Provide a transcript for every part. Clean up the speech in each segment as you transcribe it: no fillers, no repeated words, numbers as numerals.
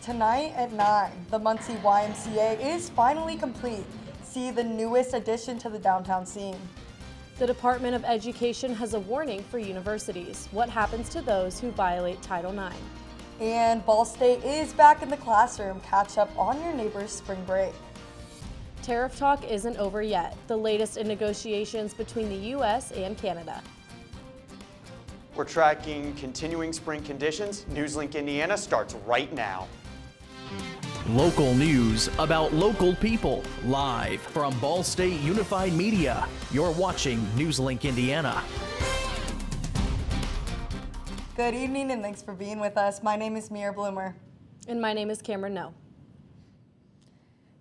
Tonight at 9, the Muncie YMCA is finally complete. See the newest addition to the downtown scene. The Department of Education has a warning for universities. What happens to those who violate Title IX? And Ball State is back in the classroom. Catch up on your neighbor's spring break. Tariff talk isn't over yet. The latest in negotiations between the U.S. and Canada. We're tracking continuing spring conditions. NewsLink Indiana starts right now. Local news about local people, live from Ball State Unified Media. You're watching NewsLink Indiana. Good evening and thanks for being with us. My name is Mira Bloomer. And my name is Cameron No.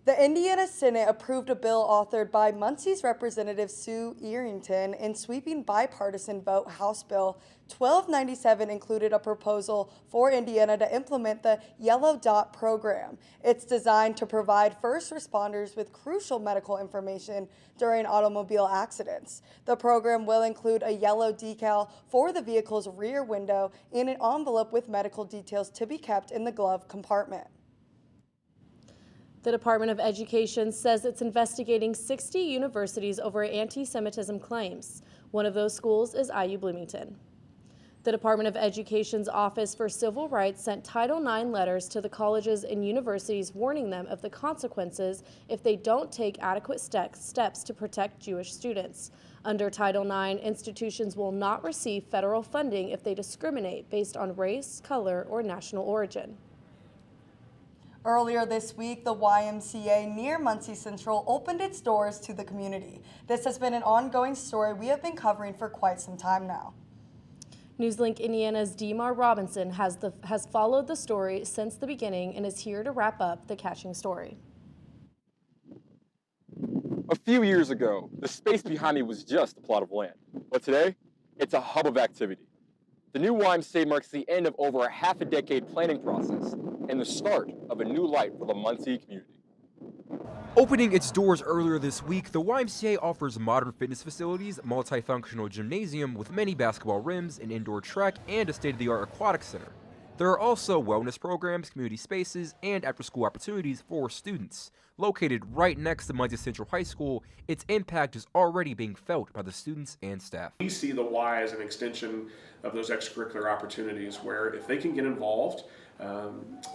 The Indiana Senate approved a bill authored by Muncie's Representative Sue Errington in sweeping bipartisan vote. House Bill 1297 included a proposal for Indiana to implement the Yellow Dot program. It's designed to provide first responders with crucial medical information during automobile accidents. The program will include a yellow decal for the vehicle's rear window and an envelope with medical details to be kept in the glove compartment. The Department of Education says it's investigating 60 universities over anti-Semitism claims. One of those schools is IU Bloomington. The Department of Education's Office for Civil Rights sent Title IX letters to the colleges and universities warning them of the consequences if they don't take adequate steps to protect Jewish students. Under Title IX, institutions will not receive federal funding if they discriminate based on race, color, or national origin. Earlier this week, the YMCA near Muncie Central opened its doors to the community. This has been an ongoing story we have been covering for quite some time now. NewsLink Indiana's Demar Robinson has followed the story since the beginning and is here to wrap up the catching story. A few years ago, the space behind me was just a plot of land, but today, it's a hub of activity. The new YMCA marks the end of over a half-a-decade planning process and the start of a new life for the Muncie community. Opening its doors earlier this week, the YMCA offers modern fitness facilities, multifunctional gymnasium with many basketball rims, an indoor track, and a state-of-the-art aquatic center. There are also wellness programs, community spaces, and after-school opportunities for students. Located right next to Muncie Central High School, its impact is already being felt by the students and staff. We see the Y as an extension of those extracurricular opportunities where if they can get involved,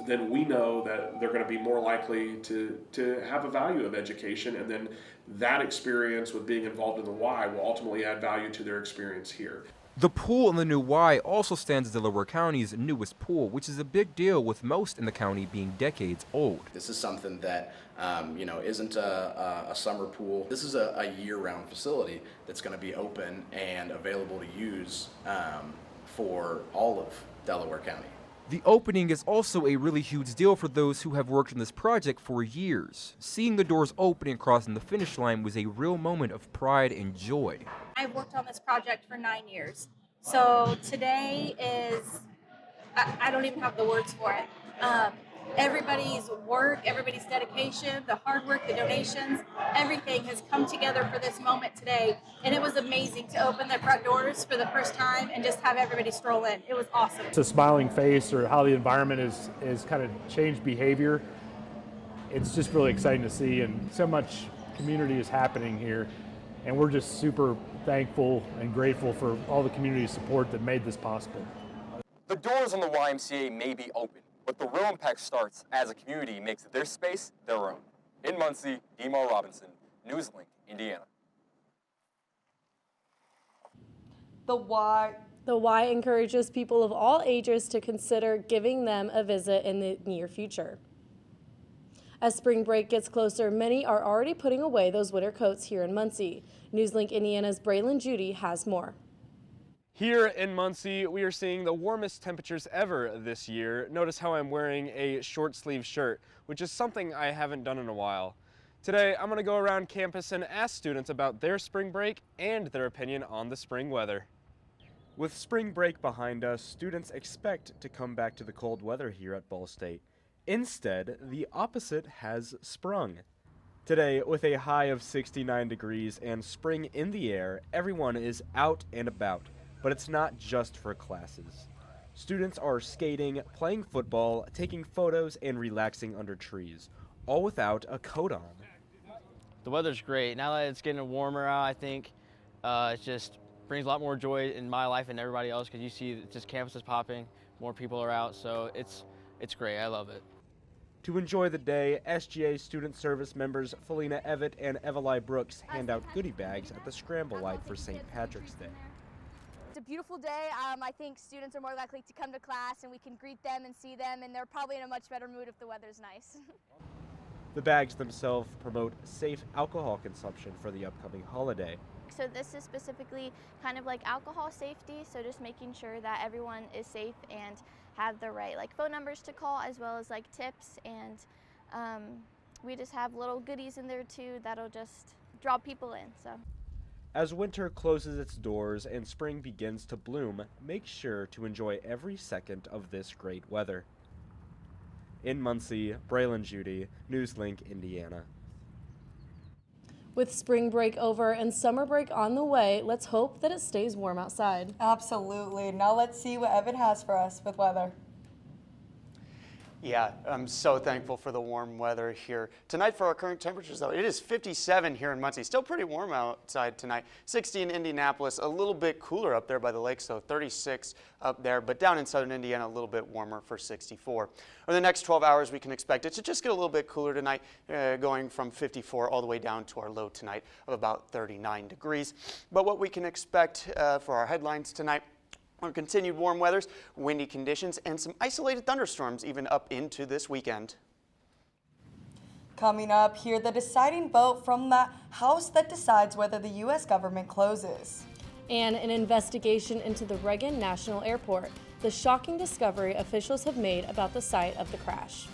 then we know that they're going to be more likely to have a value of education, and then that experience with being involved in the Y will ultimately add value to their experience here. The pool in the new Y also stands as Delaware County's newest pool, which is a big deal with most in the county being decades old. This is something that isn't a summer pool. This is a year-round facility that's going to be open and available to use for all of Delaware County. The opening is also a really huge deal for those who have worked on this project for years. Seeing the doors open and crossing the finish line was a real moment of pride and joy. I've worked on this project for 9 years. So today is, I don't even have the words for it. Everybody's work, everybody's dedication, the hard work, the donations, everything has come together for this moment today. And it was amazing to open the front doors for the first time and just have everybody stroll in. It was awesome. It's a smiling face, or how the environment is kind of changed behavior. It's just really exciting to see, and so much community is happening here. And we're just super thankful and grateful for all the community support that made this possible. The doors on the YMCA may be open, but the real impact starts as a community makes their space their own. In Muncie, Demar Robinson, NewsLink, Indiana. The Y encourages people of all ages to consider giving them a visit in the near future. As spring break gets closer, many are already putting away those winter coats here in Muncie. NewsLink Indiana's Braylon Judy has more. Here in Muncie, we are seeing the warmest temperatures ever this year. Notice how I'm wearing a short sleeve shirt, which is something I haven't done in a while. Today, I'm going to go around campus and ask students about their spring break and their opinion on the spring weather. With spring break behind us, students expect to come back to the cold weather here at Ball State. Instead, the opposite has sprung. Today, with a high of 69 degrees and spring in the air, everyone is out and about. But it's not just for classes. Students are skating, playing football, taking photos, and relaxing under trees, all without a coat on. The weather's great. Now that it's getting warmer out, I think it just brings a lot more joy in my life and everybody else, because you see just campuses popping, more people are out, so it's great. I love it. To enjoy the day, SGA student service members Felina Evett and Evalai Brooks hand out goodie bags at the scramble light for St. Patrick's Day. It's a beautiful day. I think students are more likely to come to class and we can greet them and see them, and they're probably in a much better mood if the weather's nice. The bags themselves promote safe alcohol consumption for the upcoming holiday. So this is specifically kind of like alcohol safety, so just making sure that everyone is safe and have the right phone numbers to call, as well as tips, and we just have little goodies in there too that'll just draw people in. So as winter closes its doors and spring begins to bloom, make sure to enjoy every second of this great weather. In Muncie, Braylon Judy, NewsLink, Indiana. With spring break over and summer break on the way, let's hope that it stays warm outside. Absolutely. Now let's see what Evan has for us with weather. Yeah, I'm so thankful for the warm weather here. Tonight for our current temperatures, though, it is 57 here in Muncie. Still pretty warm outside tonight. 60 in Indianapolis, a little bit cooler up there by the lake, so 36 up there. But down in southern Indiana, a little bit warmer for 64. Over the next 12 hours, we can expect it to just get a little bit cooler tonight, going from 54 all the way down to our low tonight of about 39 degrees. But what we can expect for our headlines tonight: continued warm weathers, windy conditions, and some isolated thunderstorms even up into this weekend. Coming up, hear the deciding vote from the House that decides whether the U.S. government closes. And an investigation into the Reagan National Airport, the shocking discovery officials have made about the site of the crash.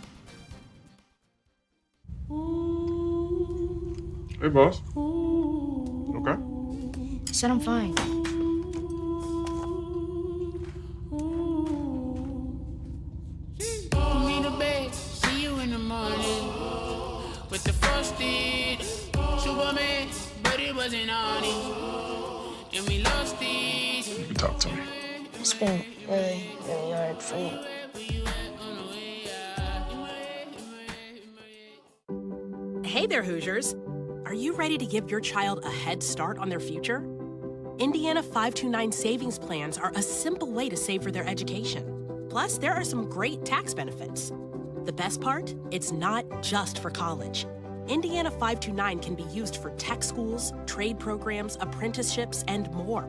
Hey, boss. Okay? I said I'm fine. With the frosted Superman, but it wasn't on it, and we lost it. You can talk to me. It's been really hard for me. Hey there, Hoosiers. Are you ready to give your child a head start on their future? Indiana 529 savings plans are a simple way to save for their education. Plus, there are some great tax benefits. The best part? It's not just for college. Indiana 529 can be used for tech schools, trade programs, apprenticeships, and more.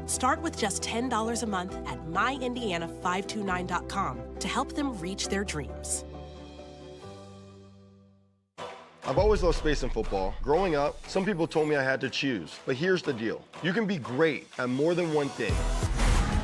Start with just $10 a month at myindiana529.com to help them reach their dreams. I've always loved space and football. Growing up, some people told me I had to choose. But here's the deal. You can be great at more than one thing.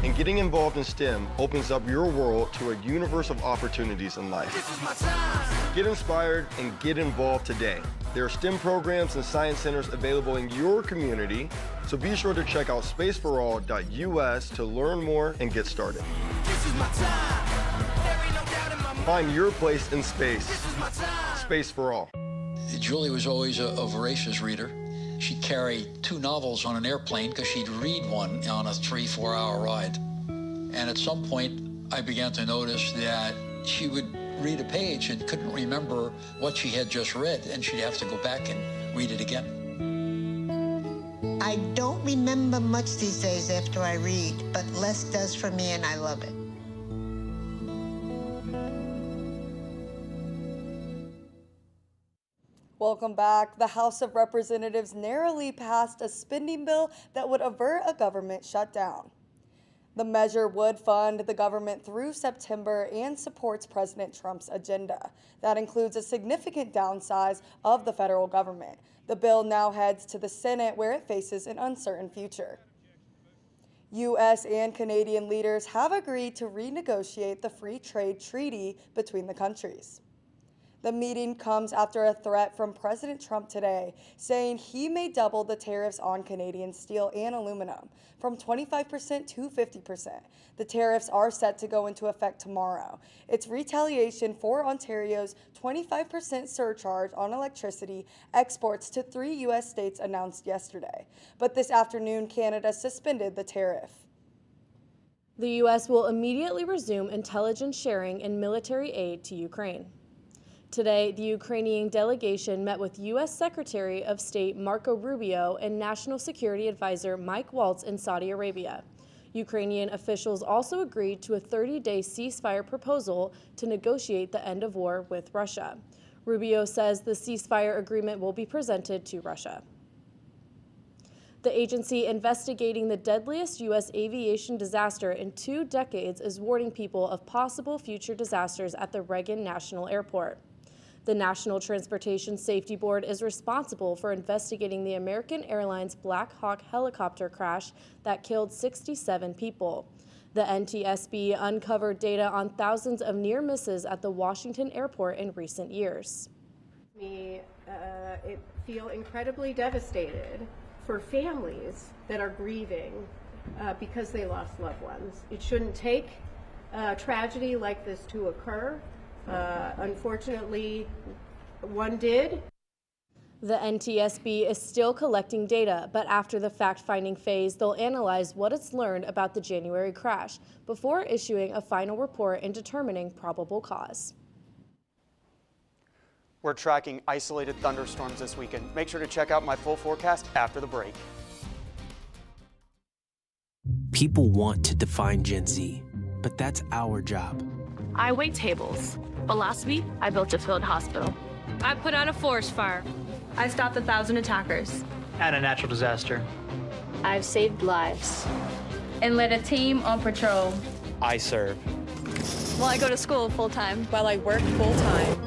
And getting involved in STEM opens up your world to a universe of opportunities in life. This is my time. Get inspired and get involved today. There are STEM programs and science centers available in your community, so be sure to check out spaceforall.us to learn more and get started. This is my time. There ain't no doubt in my mind. Find your place in space. This is my time. Space for all. Julie was always a voracious reader. She'd carry 2 novels on an airplane because she'd read one on a 3-4 hour ride. And at some point, I began to notice that she would read a page and couldn't remember what she had just read, and she'd have to go back and read it again. I don't remember much these days after I read, but less does for me, and I love it. Welcome back. The House of Representatives narrowly passed a spending bill that would avert a government shutdown. The measure would fund the government through September and supports President Trump's agenda. That includes a significant downsize of the federal government. The bill now heads to the Senate, where it faces an uncertain future. U.S. and Canadian leaders have agreed to renegotiate the free trade treaty between the countries. The meeting comes after a threat from President Trump today, saying he may double the tariffs on Canadian steel and aluminum from 25% to 50%. The tariffs are set to go into effect tomorrow. It's retaliation for Ontario's 25% surcharge on electricity exports to 3 U.S. states announced yesterday. But this afternoon, Canada suspended the tariff. The U.S. will immediately resume intelligence sharing and military aid to Ukraine. Today, the Ukrainian delegation met with U.S. Secretary of State Marco Rubio and National Security Advisor Mike Waltz in Saudi Arabia. Ukrainian officials also agreed to a 30-day ceasefire proposal to negotiate the end of war with Russia. Rubio says the ceasefire agreement will be presented to Russia. The agency investigating the deadliest U.S. aviation disaster in 2 decades is warning people of possible future disasters at the Reagan National Airport. The National Transportation Safety Board is responsible for investigating the American Airlines Black Hawk helicopter crash that killed 67 people. The NTSB uncovered data on thousands of near misses at the Washington airport in recent years. I feel incredibly devastated for families that are grieving because they lost loved ones. It shouldn't take a tragedy like this to occur. Unfortunately, one did. The NTSB is still collecting data, but after the fact-finding phase, they'll analyze what it's learned about the January crash before issuing a final report and determining probable cause. We're tracking isolated thunderstorms this weekend. Make sure to check out my full forecast after the break. People want to define Gen Z, but that's our job. I wait tables, but last week I built a field hospital. I put out a forest fire. I stopped 1,000 attackers. And a natural disaster. I've saved lives and led a team on patrol. I serve. While I go to school full-time. While I work full-time.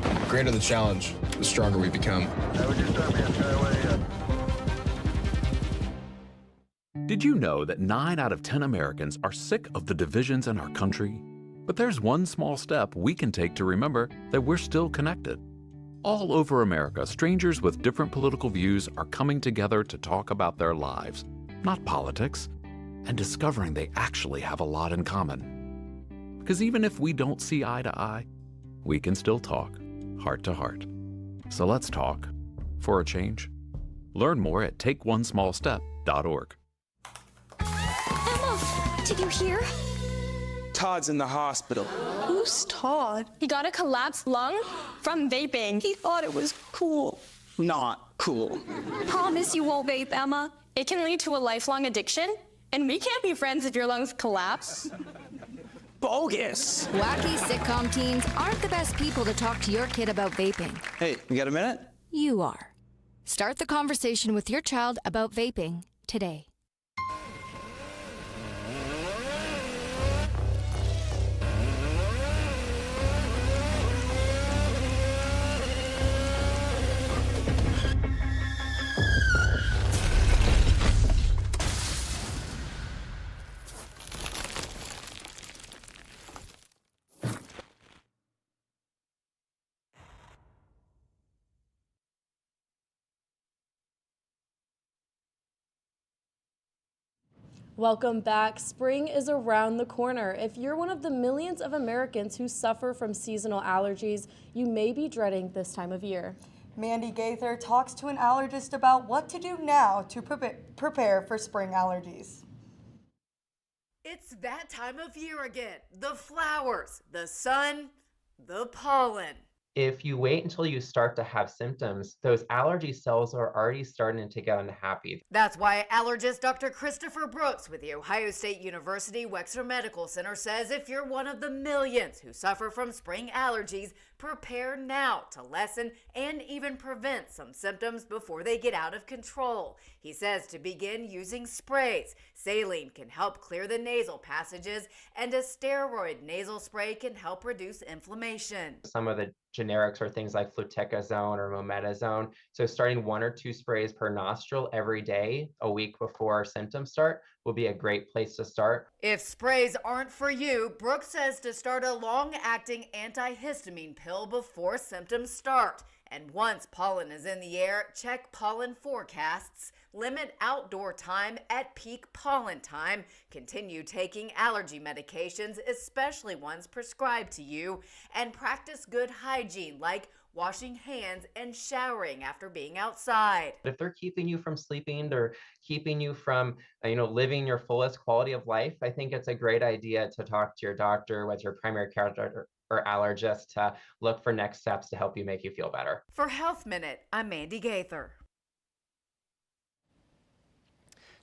The greater the challenge, the stronger we become. Did you know that 9 out of 10 Americans are sick of the divisions in our country? But there's one small step we can take to remember that we're still connected. All over America, strangers with different political views are coming together to talk about their lives, not politics, and discovering they actually have a lot in common. Because even if we don't see eye to eye, we can still talk heart to heart. So let's talk for a change. Learn more at takeonesmallstep.org. Emma, did you hear? Todd's in the hospital. Who's Todd? He got a collapsed lung from vaping. He thought it was cool. Not cool. Promise you won't vape, Emma. It can lead to a lifelong addiction, and we can't be friends if your lungs collapse. Bogus. Wacky sitcom teens aren't the best people to talk to your kid about vaping. Hey, you got a minute? You are. Start the conversation with your child about vaping today. Welcome back. Spring is around the corner. If you're one of the millions of Americans who suffer from seasonal allergies, you may be dreading this time of year. Mandy Gaither talks to an allergist about what to do now to prepare for spring allergies. It's that time of year again. The flowers, the sun, the pollen. If you wait until you start to have symptoms, those allergy cells are already starting to get unhappy. That's why allergist Dr. Christopher Brooks with the Ohio State University Wexner Medical Center says if you're one of the millions who suffer from spring allergies, prepare now to lessen and even prevent some symptoms before they get out of control. He says to begin using sprays. Saline can help clear the nasal passages, and a steroid nasal spray can help reduce inflammation. Some of the generics are things like fluticasone or mometasone. So starting 1 or 2 sprays per nostril every day, a week before symptoms start, will be a great place to start. If sprays aren't for you, Brooks says to start a long-acting antihistamine pill before symptoms start. And once pollen is in the air, check pollen forecasts, limit outdoor time at peak pollen time, continue taking allergy medications, especially ones prescribed to you, and practice good hygiene like washing hands, and showering after being outside. If they're keeping you from sleeping or keeping you from, living your fullest quality of life, I think it's a great idea to talk to your doctor, whether your primary care doctor or allergist, to look for next steps to help you make you feel better. For Health Minute, I'm Mandy Gaither.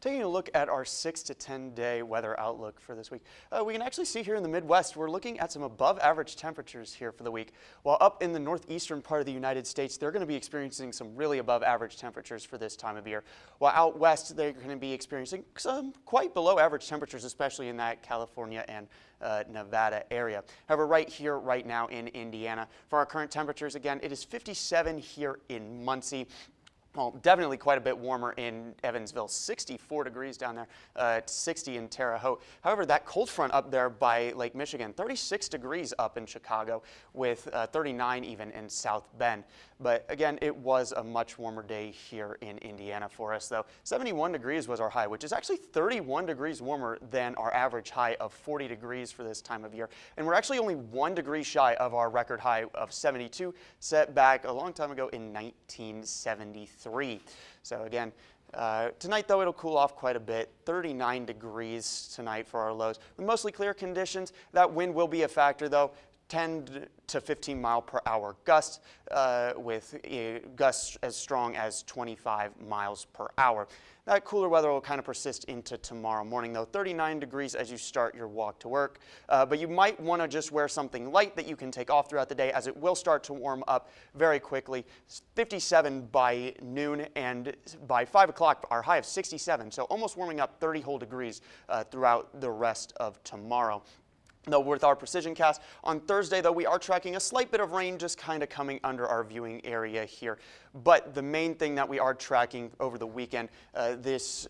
Taking a look at our 6 to 10 day weather outlook for this week, we can actually see here in the Midwest, we're looking at some above average temperatures here for the week. While up in the northeastern part of the United States, they're going to be experiencing some really above average temperatures for this time of year. While out west, they're going to be experiencing some quite below average temperatures, especially in that California and Nevada area. However, right here, right now in Indiana, for our current temperatures, again, it is 57 here in Muncie. Well, definitely quite a bit warmer in Evansville, 64 degrees down there, 60 in Terre Haute. However, that cold front up there by Lake Michigan, 36 degrees up in Chicago with 39 even in South Bend. But again, it was a much warmer day here in Indiana for us, though. 71 degrees was our high, which is actually 31 degrees warmer than our average high of 40 degrees for this time of year. And we're actually only 1 degree shy of our record high of 72, set back a long time ago in 1973. So again, tonight, though, it'll cool off quite a bit. 39 degrees tonight for our lows. With mostly clear conditions, that wind will be a factor, though. 10 to 15 mile per hour gusts with gusts as strong as 25 miles per hour. That cooler weather will kind of persist into tomorrow morning, though. 39 degrees as you start your walk to work. But you might want to just wear something light that you can take off throughout the day, as it will start to warm up very quickly. 57 by noon, and by 5 o'clock, our high of 67. So almost warming up 30 whole degrees throughout the rest of tomorrow. Though with our precision cast on Thursday, though, we are tracking a slight bit of rain just kind of coming under our viewing area here. But the main thing that we are tracking over the weekend, this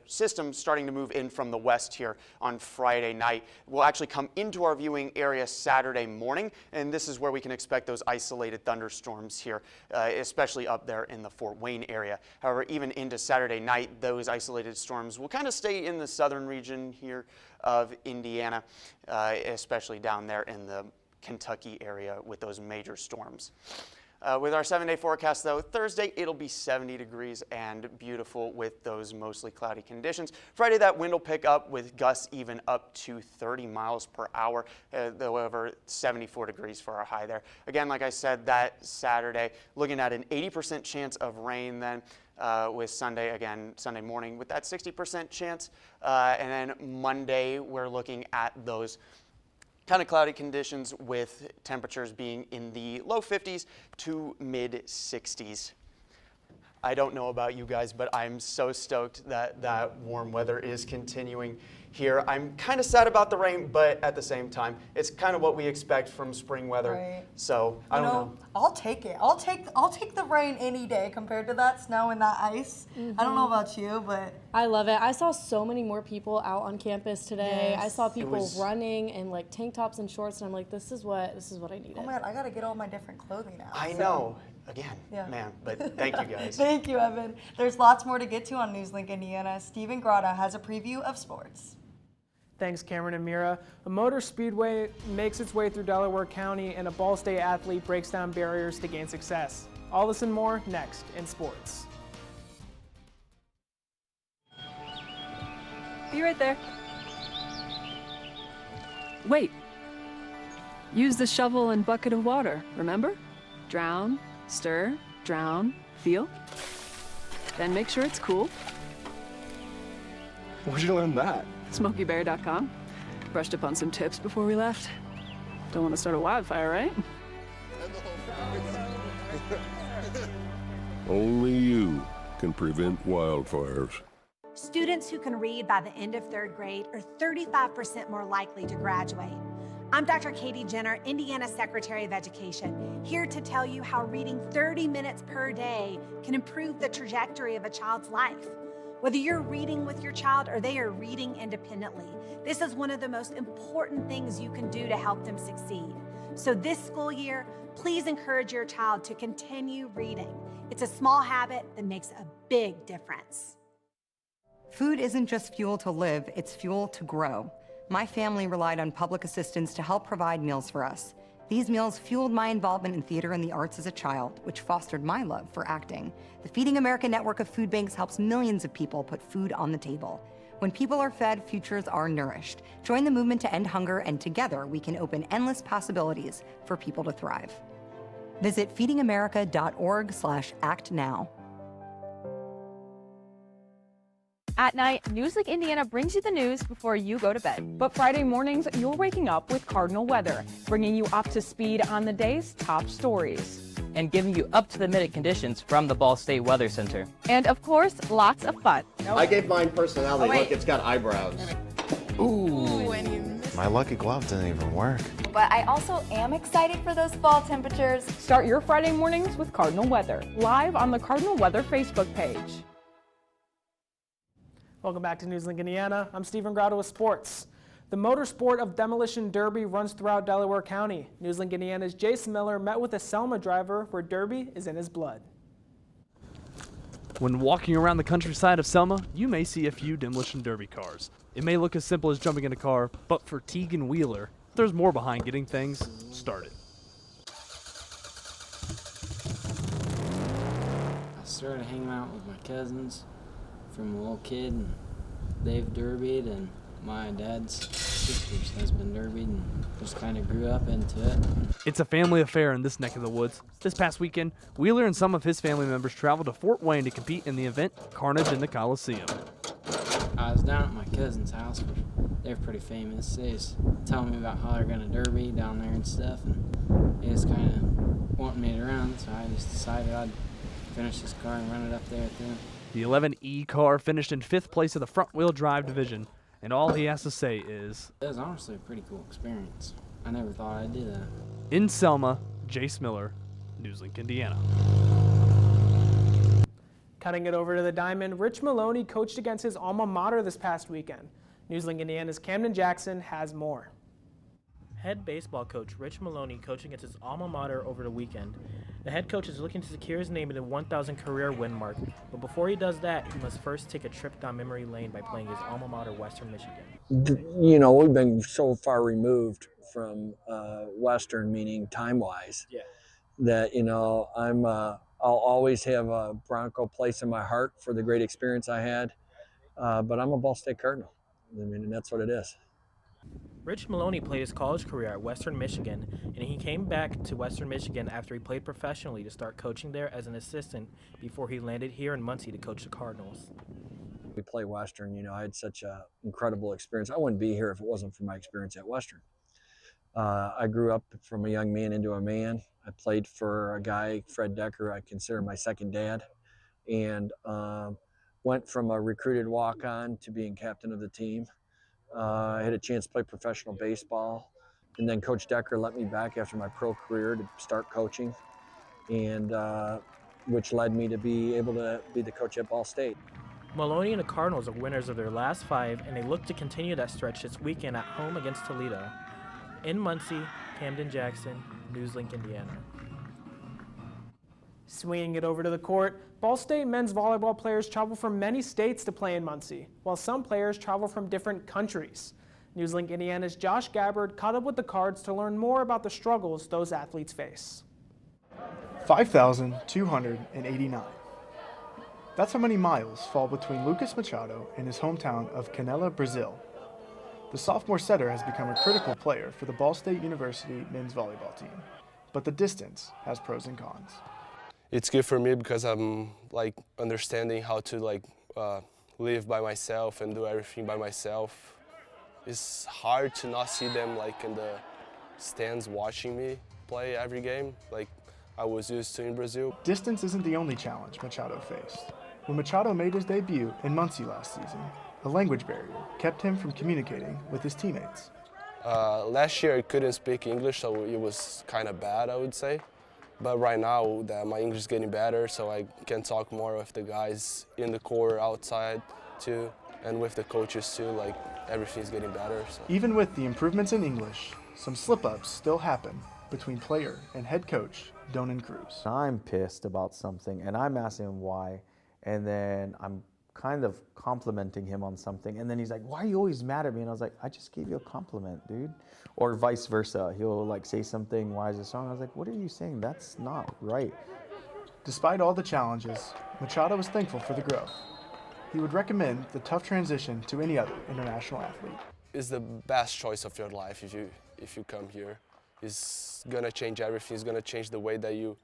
system starting to move in from the west here on Friday night, will actually come into our viewing area Saturday morning. And this is where we can expect those isolated thunderstorms here, especially up there in the Fort Wayne area. However, even into Saturday night, those isolated storms will kind of stay in the southern region here of Indiana, especially down there in the Kentucky area with those major storms. With our 7-day forecast, though, Thursday it'll be 70 degrees and beautiful with those mostly cloudy conditions. Friday, that wind will pick up with gusts even up to 30 miles per hour, however, 74 degrees for our high there. Again, like I said, that Saturday, looking at an 80% chance of rain then. With Sunday, again, Sunday morning with that 60% chance. And then Monday, we're looking at those kind of cloudy conditions with temperatures being in the low 50s to mid 60s. I don't know about you guys, but I'm so stoked that that warm weather is continuing here. I'm kind of sad about the rain, but at the same time, it's kind of what we expect from spring weather. Right. So I don't know. I'll take it. I'll take the rain any day compared to that snow and that ice. I don't know about you, but I love it. I saw so many more people out on campus today. Yes. I saw people running in like tank tops and shorts, and I'm like, this is what I needed. Oh man, I gotta get all my different clothing now. I know. Again, man, but thank you guys. Thank you, Evan. There's lots more to get to on NewsLink Indiana. Steven Grata has a preview of sports. Thanks, Cameron and Mira. A motor speedway makes its way through Delaware County, and a Ball State athlete breaks down barriers to gain success. All this and more next in sports. Be right there. Wait. Use the shovel and bucket of water, remember? Drown, stir, drown, feel. Then make sure it's cool. Where'd you learn that? SmokeyBear.com. Brushed up on some tips before we left. Don't want to start a wildfire, right? Only you can prevent wildfires. Students who can read by the end of 3rd grade are 35% more likely to graduate. I'm Dr. Katie Jenner, Indiana Secretary of Education, here to tell you how reading 30 minutes per day can improve the trajectory of a child's life. Whether you're reading with your child or they are reading independently, this is one of the most important things you can do to help them succeed. So this school year, please encourage your child to continue reading. It's a small habit that makes a big difference. Food isn't just fuel to live, it's fuel to grow. My family relied on public assistance to help provide meals for us. These meals fueled my involvement in theater and the arts as a child, which fostered my love for acting. The Feeding America network of food banks helps millions of people put food on the table. When people are fed, futures are nourished. Join the movement to end hunger, and together we can open endless possibilities for people to thrive. Visit feedingamerica.org/actnow. At night, NewsLink Indiana brings you the news before you go to bed. But Friday mornings, you're waking up with Cardinal Weather, bringing you up to speed on the day's top stories. And giving you up-to-the-minute conditions from the Ball State Weather Center. And of course, lots of fun. I gave mine personality. Look, it's got eyebrows. Ooh, my lucky glove didn't even work. But I also am excited for those fall temperatures. Start your Friday mornings with Cardinal Weather, live on the Cardinal Weather Facebook page. Welcome back to NewsLink Indiana. I'm Stephen Grotto with sports. The motorsport of demolition derby runs throughout Delaware County. NewsLink Indiana's Jason Miller met with a Selma driver where derby is in his blood. When walking around the countryside of Selma, you may see a few demolition derby cars. It may look as simple as jumping in a car, but for Tegan Wheeler, there's more behind getting things started. I started hanging out with my cousins from a little kid, and they've derbied, and my dad's sister's has been derbied, and just kind of grew up into it. It's a family affair in this neck of the woods. This past weekend, Wheeler and some of his family members traveled to Fort Wayne to compete in the event Carnage in the Coliseum. I was down at my cousin's house. They're pretty famous. They was telling me about how they're going to derby down there and stuff, and they just kind of wanting me to run, so I just decided I'd finish this car and run it up there at them. The 11E car finished in 5th place of the front-wheel drive division, and all he has to say is, it was honestly a pretty cool experience. I never thought I'd do that. In Selma, Jace Miller, NewsLink Indiana. Cutting it over to the Diamond, Rich Maloney coached against his alma mater this past weekend. NewsLink Indiana's Camden Jackson has more. Head baseball coach Rich Maloney coaching against his alma mater over the weekend. The head coach is looking to secure his name in the 1,000 career win mark, but before he does that, he must first take a trip down memory lane by playing his alma mater, Western Michigan. You know, we've been so far removed from Western, meaning time-wise, that, you know, I'll always have a Bronco place in my heart for the great experience I had, but I'm a Ball State Cardinal. I mean, and that's what it is. Rich Maloney played his college career at Western Michigan, and he came back to Western Michigan after he played professionally to start coaching there as an assistant before he landed here in Muncie to coach the Cardinals. We play Western, you know, I had such an incredible experience. I wouldn't be here if it wasn't for my experience at Western. I grew up from a young man into a man. I played for a guy, Fred Decker, I consider my second dad, and went from a recruited walk-on to being captain of the team. I had a chance to play professional baseball, and then Coach Decker let me back after my pro career to start coaching, and which led me to be able to be the coach at Ball State. Maloney and the Cardinals are winners of their last 5, and they look to continue that stretch this weekend at home against Toledo. In Muncie, Camden Jackson, NewsLink Indiana. Swinging it over to the court, Ball State men's volleyball players travel from many states to play in Muncie, while some players travel from different countries. NewsLink Indiana's Josh Gabbard caught up with the Cards to learn more about the struggles those athletes face. 5,289. That's how many miles fall between Lucas Machado and his hometown of Canela, Brazil. The sophomore setter has become a critical player for the Ball State University men's volleyball team, but the distance has pros and cons. It's good for me because I'm like understanding how to live by myself and do everything by myself. It's hard to not see them like in the stands watching me play every game like I was used to in Brazil. Distance isn't the only challenge Machado faced. When Machado made his debut in Muncie last season, a language barrier kept him from communicating with his teammates. Last year I couldn't speak English, so it was kind of bad, I would say. But right now that my English is getting better, so I can talk more with the guys in the court, outside too, and with the coaches too, like everything's getting better. So. Even with the improvements in English, some slip-ups still happen between player and head coach Donan Cruz. I'm pissed about something and I'm asking him why, and then I'm kind of complimenting him on something, and then he's like, "Why are you always mad at me?" And I was like, "I just gave you a compliment, dude." Or vice versa. He'll like say something, "Why is this wrong?" I was like, "What are you saying? That's not right." Despite all the challenges, Machado was thankful for the growth. He would recommend the tough transition to any other international athlete. It's the best choice of your life if you come here. It's gonna change everything. It's gonna change the way that you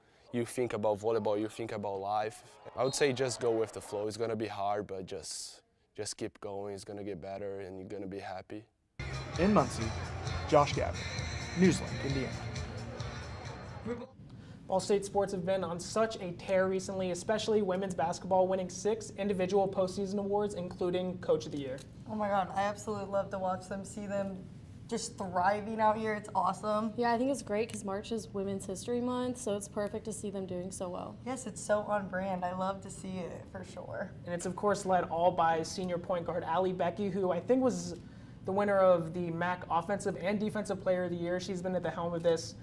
think about volleyball, you think about life. I would say just go with the flow. It's gonna be hard, but just keep going. It's gonna get better, and you're gonna be happy. In Muncie, Josh Gabbard, NewsLink, Indiana. Ball State sports have been on such a tear recently, especially women's basketball winning 6 individual postseason awards, including Coach of the Year. Oh my God, I absolutely love to watch them, see them just thriving out here. It's awesome. Yeah, I think it's great because March is Women's History Month, so it's perfect to see them doing so well. Yes, it's so on brand. I love to see it for sure. And it's of course led all by senior point guard Allie Becky, who I think was the winner of the MAC Offensive and Defensive Player of the Year. She's been at the helm of this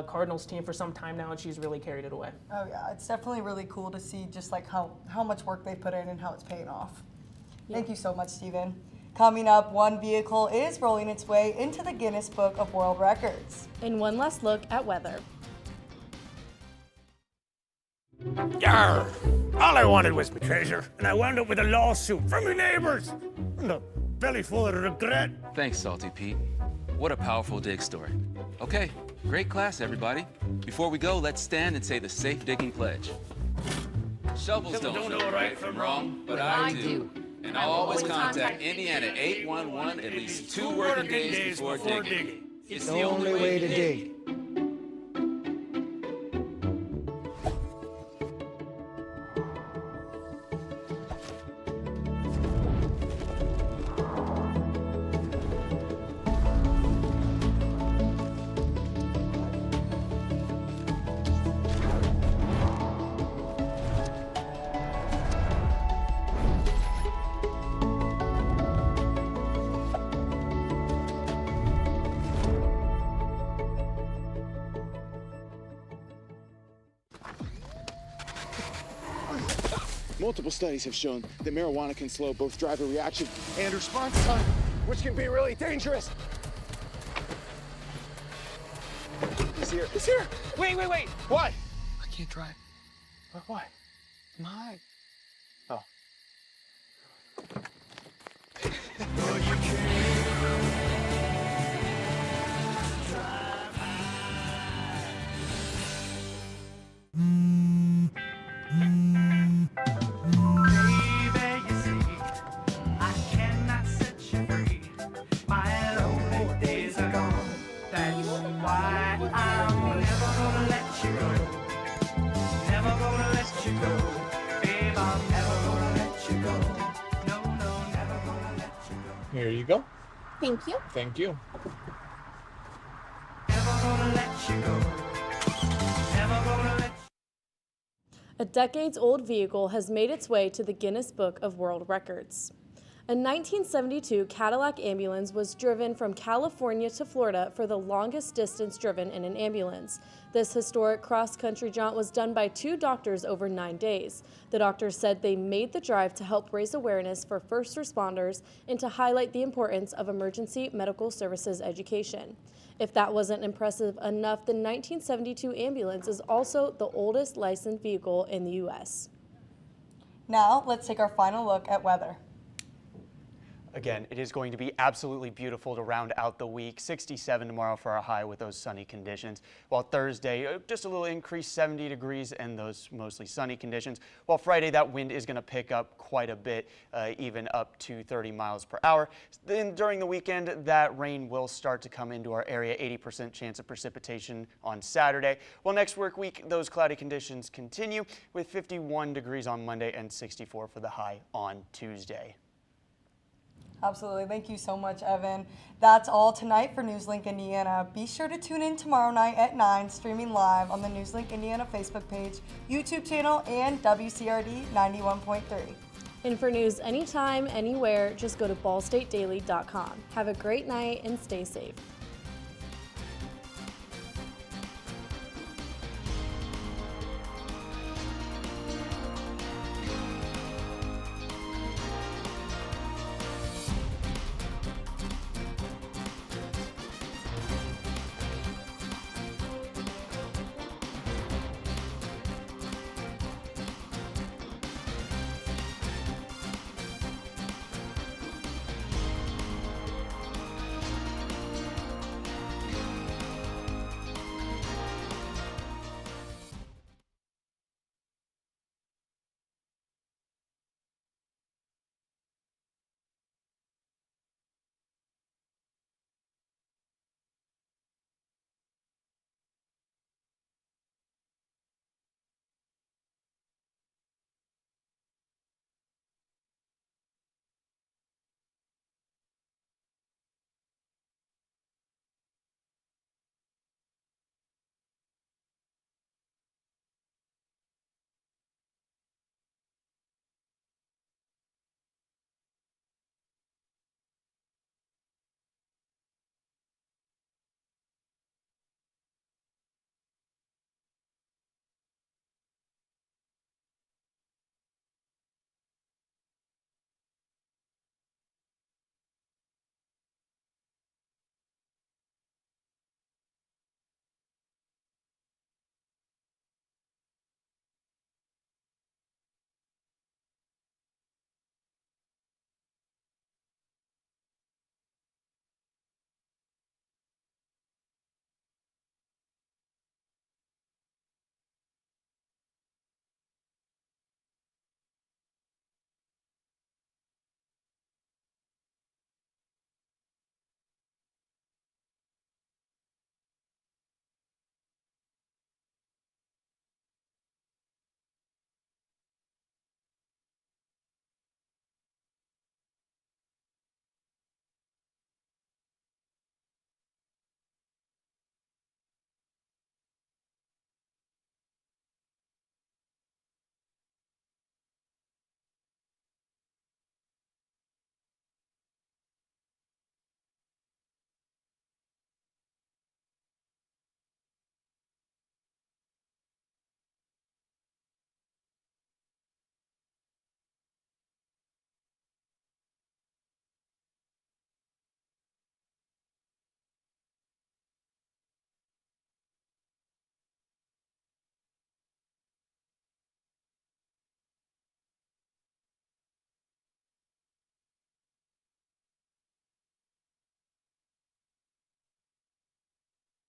Cardinals team for some time now, and she's really carried it away. Oh yeah, it's definitely really cool to see just like how much work they put in and how it's paying off. Yeah. Thank you so much, Steven. Coming up, one vehicle is rolling its way into the Guinness Book of World Records. And one last look at weather. Yarr! All I wanted was my treasure, and I wound up with a lawsuit from my neighbors. And a belly full of regret. Thanks, Salty Pete. What a powerful dig story. Okay, great class, everybody. Before we go, let's stand and say the safe digging pledge. Shovels don't know right from wrong, but I do. And I'll always contact Indiana 811 at least 2 working days before digging. It's the only way to dig. Multiple studies have shown that marijuana can slow both driver reaction and response time, which can be really dangerous. He's here. He's here. Wait. What? I can't drive. Why? My. Oh. Here you go. Thank you. Thank you. A decades-old vehicle has made its way to the Guinness Book of World Records. A 1972 Cadillac ambulance was driven from California to Florida for the longest distance driven in an ambulance. This historic cross-country jaunt was done by 2 doctors over 9 days. The doctors said they made the drive to help raise awareness for first responders and to highlight the importance of emergency medical services education. If that wasn't impressive enough, the 1972 ambulance is also the oldest licensed vehicle in the U.S. Now, let's take our final look at weather. Again, it is going to be absolutely beautiful to round out the week. 67 tomorrow for our high with those sunny conditions. While Thursday, just a little increase, 70 degrees and those mostly sunny conditions. While Friday, that wind is going to pick up quite a bit, even up to 30 miles per hour. Then during the weekend, that rain will start to come into our area. 80% chance of precipitation on Saturday. While next work week, those cloudy conditions continue with 51 degrees on Monday and 64 for the high on Tuesday. Absolutely. Thank you so much, Evan. That's all tonight for NewsLink Indiana. Be sure to tune in tomorrow night at 9, streaming live on the NewsLink Indiana Facebook page, YouTube channel, and WCRD 91.3. And for news anytime, anywhere, just go to ballstatedaily.com. Have a great night and stay safe.